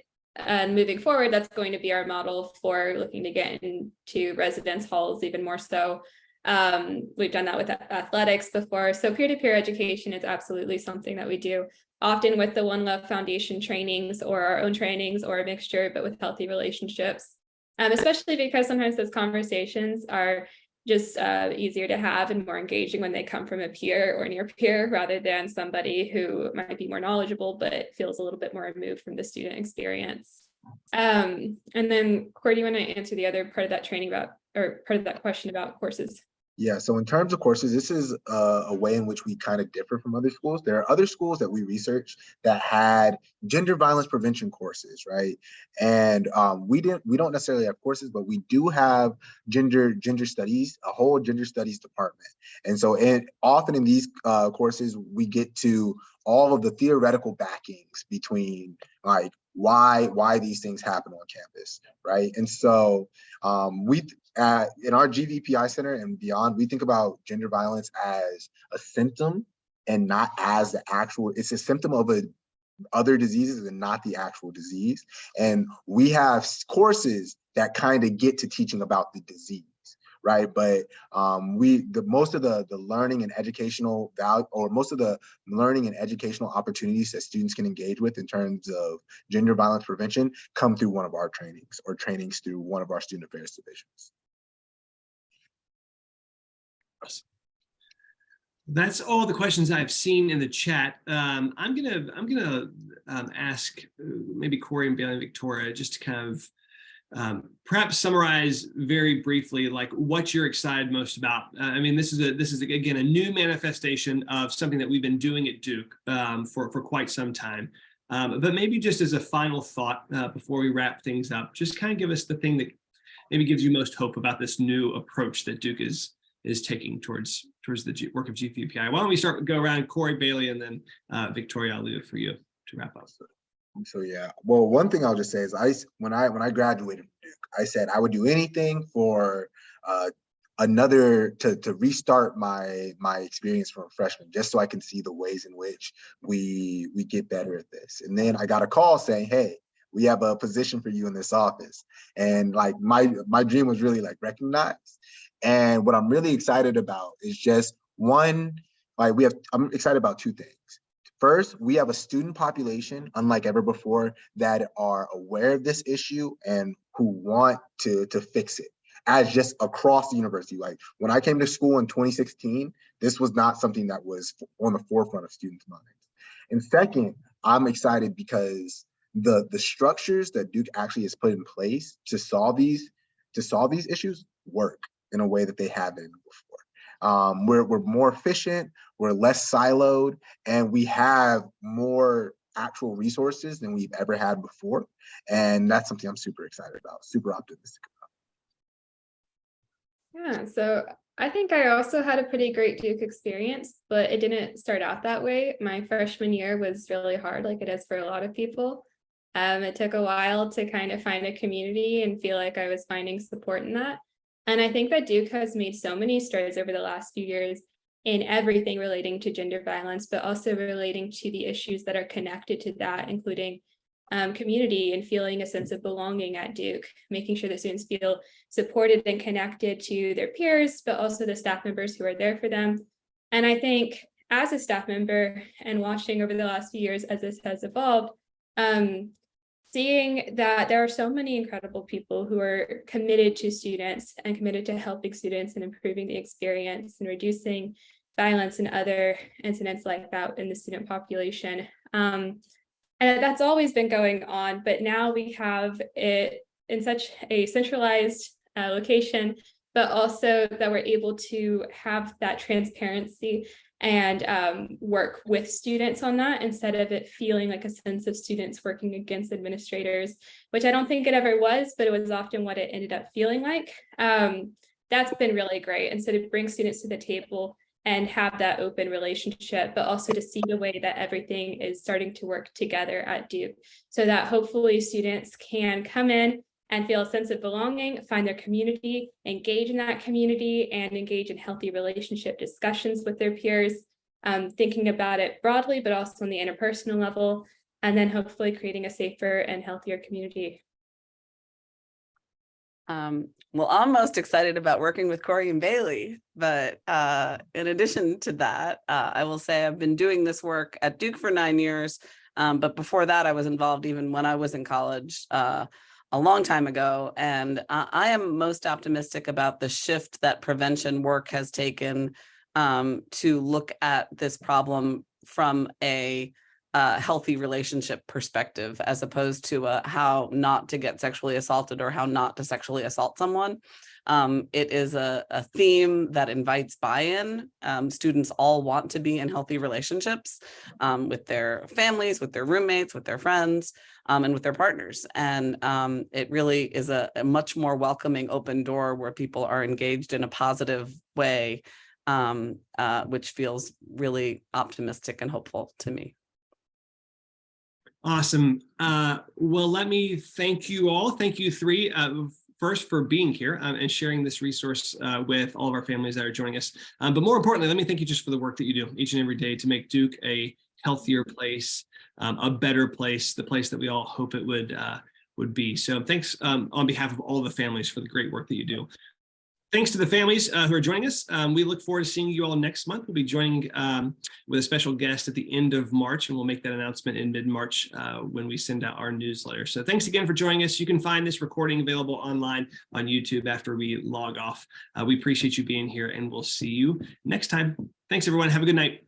moving forward, that's going to be our model for looking to get into residence halls even more so. We've done that with athletics before. So peer-to-peer education is absolutely something that we do often with the One Love Foundation trainings or our own trainings or a mixture, but with healthy relationships. Especially because sometimes those conversations are just easier to have and more engaging when they come from a peer or near peer rather than somebody who might be more knowledgeable but feels a little bit more removed from the student experience. And then Corey, do you want to answer the other part of that training about, or part of that question about courses? Yeah, so in terms of courses, this is a way in which we kind of differ from other schools. There are other schools that we researched that had gender violence prevention courses, right? And we don't necessarily have courses, but we do have gender studies, a whole gender studies department. And so often in these courses, we get to all of the theoretical backings between like why these things happen on campus, right? And so in our GVPI Center and beyond, we think about gender violence as a symptom and not as the actual, it's a symptom of other diseases and not the actual disease. And we have courses that kind of get to teaching about the disease, right? But most of the learning and educational value, or most of the learning and educational opportunities that students can engage with in terms of gender violence prevention come through one of our trainings or trainings through one of our student affairs divisions. That's all the questions I've seen in the chat. I'm gonna ask maybe Corey and Bailey and Victoria just to kind of perhaps summarize very briefly like what you're excited most about. I mean, this is again a new manifestation of something that we've been doing at Duke for quite some time. But maybe just as a final thought before we wrap things up, just kind of give us the thing that maybe gives you most hope about this new approach that Duke is taking towards the work of GVPI. Why don't we go around Corey, Bailey, and then Victoria, I'll leave it for you to wrap up. So yeah, well, one thing I'll just say is when I graduated from Duke, I said I would do anything for to restart my experience from a freshman, just so I can see the ways in which we get better at this. And then I got a call saying, hey, we have a position for you in this office. And like my dream was really like recognized. And what I'm really excited about is just one, I'm excited about two things. First, we have a student population, unlike ever before, that are aware of this issue and who want to fix it, as just across the university. Like when I came to school in 2016, this was not something that was on the forefront of students' minds. And second, I'm excited because the structures that Duke actually has put in place to solve these issues work in a way that they haven't before. We're more efficient, we're less siloed, and we have more actual resources than we've ever had before. And that's something I'm super excited about, super optimistic about. Yeah, so I think I also had a pretty great Duke experience, but it didn't start out that way. My freshman year was really hard, like it is for a lot of people. It took a while to kind of find a community and feel like I was finding support in that. And I think that Duke has made so many strides over the last few years in everything relating to gender violence, but also relating to the issues that are connected to that, including community and feeling a sense of belonging at Duke, making sure that students feel supported and connected to their peers, but also the staff members who are there for them. And I think as a staff member and watching over the last few years as this has evolved, seeing that there are so many incredible people who are committed to students and committed to helping students and improving the experience and reducing violence and other incidents like that in the student population. And that's always been going on, but now we have it in such a centralized location, but also that we're able to have that transparency and work with students on that instead of it feeling like a sense of students working against administrators, which I don't think it ever was, but it was often what it ended up feeling like. That's been really great. And so to bring students to the table and have that open relationship, but also to see the way that everything is starting to work together at Duke, so that hopefully students can come in and feel a sense of belonging, find their community, engage in that community, and engage in healthy relationship discussions with their peers, thinking about it broadly, but also on the interpersonal level, and then hopefully creating a safer and healthier community. Well, I'm most excited about working with Corey and Bailey, but in addition to that, I will say I've been doing this work at Duke for 9 years, but before that I was involved even when I was in college a long time ago, and I am most optimistic about the shift that prevention work has taken to look at this problem from a healthy relationship perspective, as opposed to how not to get sexually assaulted or how not to sexually assault someone. It is a theme that invites buy-in. Students all want to be in healthy relationships with their families, with their roommates, with their friends, and with their partners. And it really is a much more welcoming open door where people are engaged in a positive way, which feels really optimistic and hopeful to me. Awesome. Well, let me thank you all. Thank you three first for being here and sharing this resource with all of our families that are joining us. But more importantly, let me thank you just for the work that you do each and every day to make Duke a healthier place, a better place, the place that we all hope it would be. So thanks on behalf of all the families for the great work that you do. Thanks to the families who are joining us. We look forward to seeing you all next month. We'll be joining with a special guest at the end of March, and we'll make that announcement in mid-March when we send out our newsletter. So thanks again for joining us. You can find this recording available online on YouTube after we log off. We appreciate you being here, and we'll see you next time. Thanks, everyone. Have a good night.